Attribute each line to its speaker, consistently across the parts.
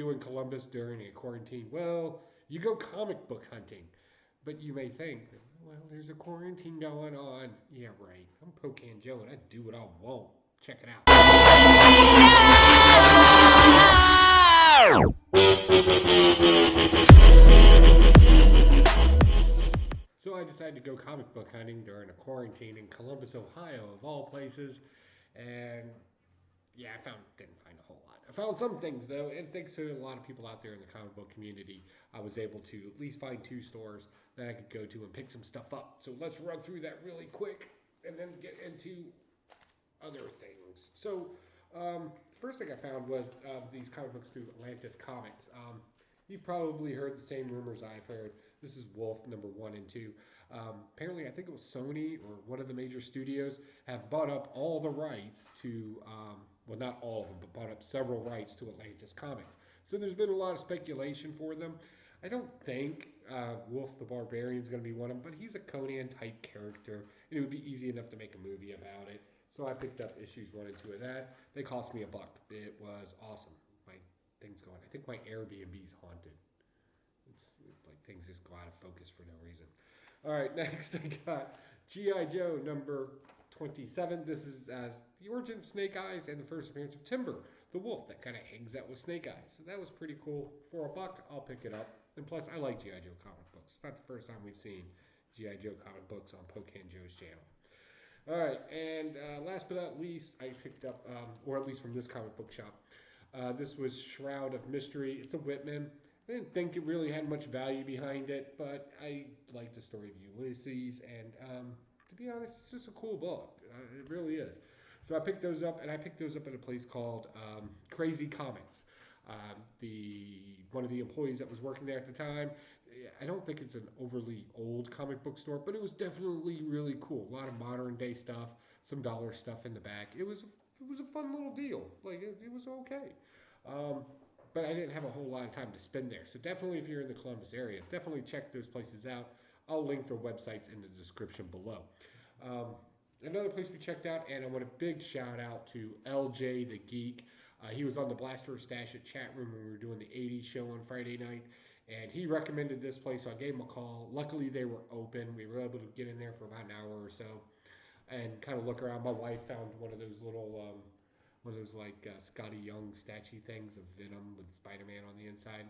Speaker 1: do in Columbus during a quarantine? Well, you go comic book hunting. But you may think, well, there's a quarantine going on. Yeah, right. I'm Pocan Joe and I do what I want. Check it out. So I decided to go comic book hunting during a quarantine in Columbus, Ohio, of all places. And yeah, didn't find a whole lot. I found some things though, and thanks to a lot of people out there in the comic book community, I was able to at least find two stores that I could go to and pick some stuff up. So let's run through that really quick, and then get into other things. So the first thing I found was these comic books through Atlantis Comics. You've probably heard the same rumors I've heard. This is Wolf number 1 and 2. Apparently, I think it was Sony or one of the major studios have bought up all the rights to, well, not all of them, but bought up several rights to Atlantis Comics. So there's been a lot of speculation for them. I don't think Wolf the Barbarian is going to be one of them, but he's a Conan type character, and it would be easy enough to make a movie about it. So I picked up issues 1 and 2 of that. They cost me $1. It was awesome. My thing's going. I think my Airbnb's haunted. It's like things just go out of focus for no reason. All right, next I got G.I. Joe number 27. This is the origin of Snake Eyes and the first appearance of Timber, the wolf that kind of hangs out with Snake Eyes. So that was pretty cool. For $1, I'll pick it up. And plus, I like G.I. Joe comic books. It's not the first time we've seen G.I. Joe comic books on Pocan Joe's channel. All right, and last but not least, I picked up, or at least from this comic book shop, this was Shroud of Mystery. It's a Whitman. I didn't think it really had much value behind it, but I liked the story of Ulysses, and to be honest, it's just a cool book. It really is. So I picked those up, and I picked those up at a place called Crazy Comics. One of the employees that was working there at the time, I don't think it's an overly old comic book store, but it was definitely really cool. A lot of modern day stuff, some dollar stuff in the back. It was a fun little deal. Like it was okay. Um, but I didn't have a whole lot of time to spend there. So definitely, if you're in the Columbus area, definitely check those places out. I'll link their websites in the description below. Um, Another place we checked out, and I want a big shout out to LJ the Geek. He was on the Blaster Stash at chat room when we were doing the '80s show on Friday night, and he recommended this place, so I gave him a call. Luckily, they were open. We were able to get in there for about an hour or so and kind of look around. My wife found one of those like Scotty Young statue things of Venom with Spider-Man on the inside.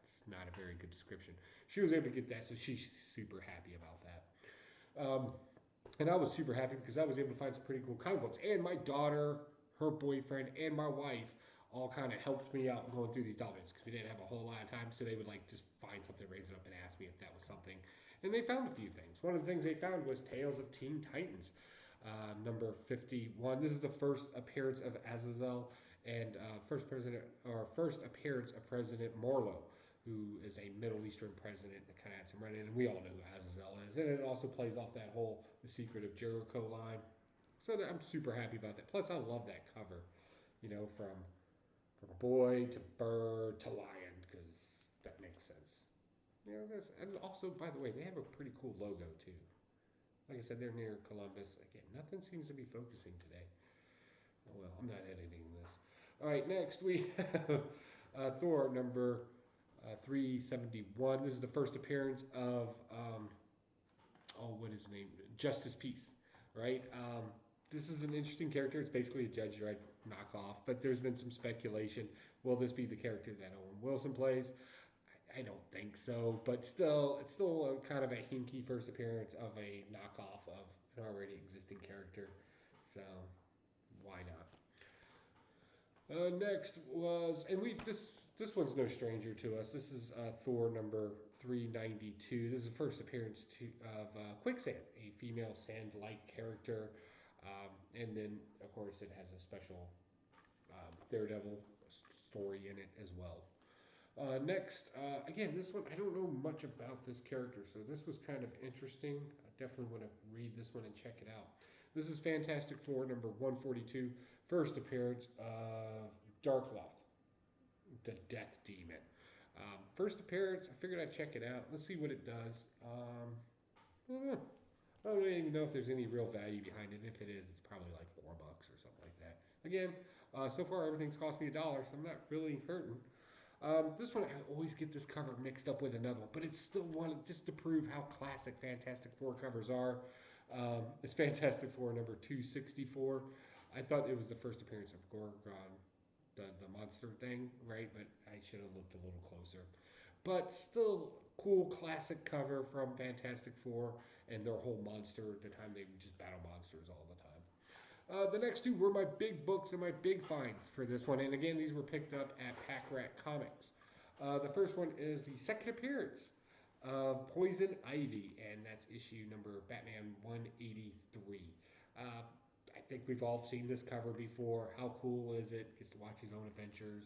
Speaker 1: It's not a very good description. She was able to get that, so she's super happy about that. And I was super happy because I was able to find some pretty cool comic books. And my daughter, her boyfriend, and my wife all kind of helped me out going through these documents because we didn't have a whole lot of time. So they would like just find something, raise it up, and ask me if that was something. And they found a few things. One of the things they found was Tales of Teen Titans, number 51. This is the first appearance of Azazel and first appearance of President Morlo, who is a Middle Eastern president that kind of had some run in, and we all know who Azazel is. And it also plays off that whole The Secret of Jericho line. So I'm super happy about that. Plus, I love that cover, from boy to bird to lion, because that makes sense. And also, by the way, they have a pretty cool logo too. Like I said, they're near Columbus. Again, nothing seems to be focusing today. Oh well, I'm not editing this. All right, next we have Thor number 371. This is the first appearance of what is his name? Justice Peace, right? This is an interesting character. It's basically a Judge Dredd knockoff, but there's been some speculation. Will this be the character that Owen Wilson plays? I don't think so, but still, it's still kind of a hinky first appearance of a knockoff of an already existing character. So why not? Next was, and this one's no stranger to us. This is Thor number 392. This is the first appearance of Quicksand, a female sand-like character, and then of course it has a special Daredevil story in it as well. Next, again, this one, I don't know much about this character, so this was kind of interesting. I definitely want to read this one and check it out. This is Fantastic Four, number 142, first appearance of Darkloth, the Death Demon. First appearance, I figured I'd check it out. Let's see what it does. I don't know. I don't really even know if there's any real value behind it. If it is, it's probably like $4 or something like that. Again, so far everything's cost me $1, so I'm not really hurting. This one, I always get this cover mixed up with another one, but it's still one just to prove how classic Fantastic Four covers are. It's Fantastic Four number 264. I thought it was the first appearance of Gorgon, the monster thing, right? But I should have looked a little closer. But still, cool classic cover from Fantastic Four and their whole monster. At the time they would just battle monsters all the time. The next two were my big books and my big finds for this one. And again, these were picked up at Pack Rat Comics. The first one is the second appearance of Poison Ivy, and that's issue number Batman 183. I think we've all seen this cover before. How cool is it? Gets to watch his own adventures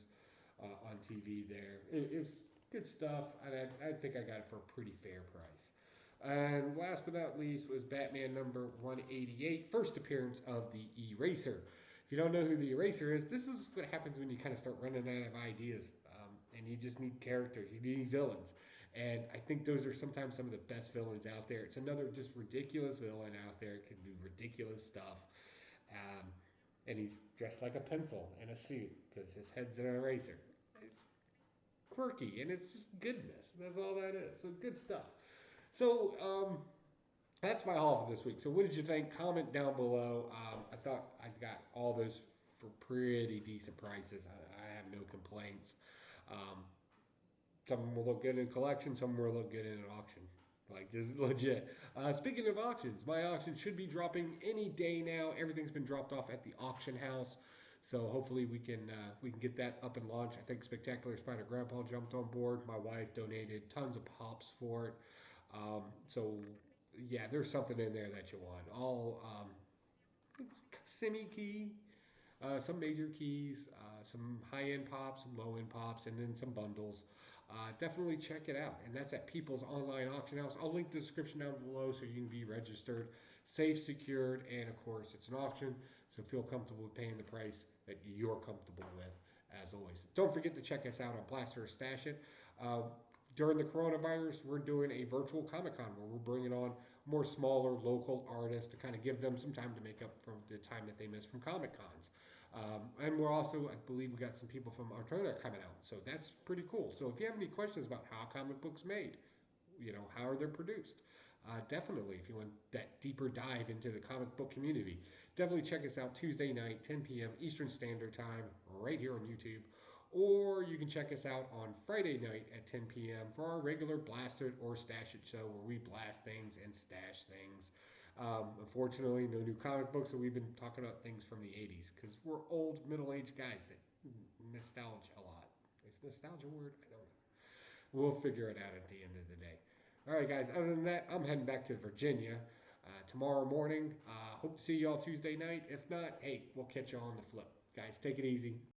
Speaker 1: on TV there. It's good stuff, and I think I got it for a pretty fair price. And last but not least was Batman number 188, first appearance of the Eraser. If you don't know who the Eraser is, this is what happens when you kind of start running out of ideas, and you just need characters, you need villains. And I think those are sometimes some of the best villains out there. It's another just ridiculous villain out there, can do ridiculous stuff. Um, and he's dressed like a pencil in a suit because his head's an eraser. It's quirky and it's just goodness. That's all that is. So good stuff. So that's my haul for this week. So what did you think? Comment down below. I thought I got all those for pretty decent prices. I have no complaints. Um, some of them will look good in collection. Some will look good in an auction. Like just legit. Speaking of auctions, my auction should be dropping any day now. Everything's been dropped off at the auction house, so hopefully we can get that up and launch. I think Spectacular Spider Grandpa jumped on board. My wife donated tons of pops for it. So yeah, there's something in there that you want. All semi key, some major keys, some high end pops, some low end pops, and then some bundles. Definitely check it out. And that's at People's Online Auction House. I'll link the description down below so you can be registered, safe, secured, and of course it's an auction, so feel comfortable with paying the price that you're comfortable with, as always. Don't forget to check us out on Blaster or Stash It. During the coronavirus, we're doing a virtual Comic Con where we're bringing on more smaller local artists to kind of give them some time to make up for the time that they missed from Comic Cons. And we're also, I believe we got some people from Artona coming out. So that's pretty cool. So if you have any questions about how comic books made, how are they produced, definitely, if you want that deeper dive into the comic book community, definitely check us out Tuesday night, 10 p.m. Eastern Standard Time, right here on YouTube. Or you can check us out on Friday night at 10 p.m. for our regular Blast It or Stash It show where we blast things and stash things. Unfortunately, no new comic books, so we've been talking about things from the 80s because we're old, middle-aged guys that nostalgia a lot. Is nostalgia a word? I don't know. We'll figure it out at the end of the day. All right, guys, other than that, I'm heading back to Virginia tomorrow morning. Hope to see you all Tuesday night. If not, hey, we'll catch you on the flip. Guys, take it easy.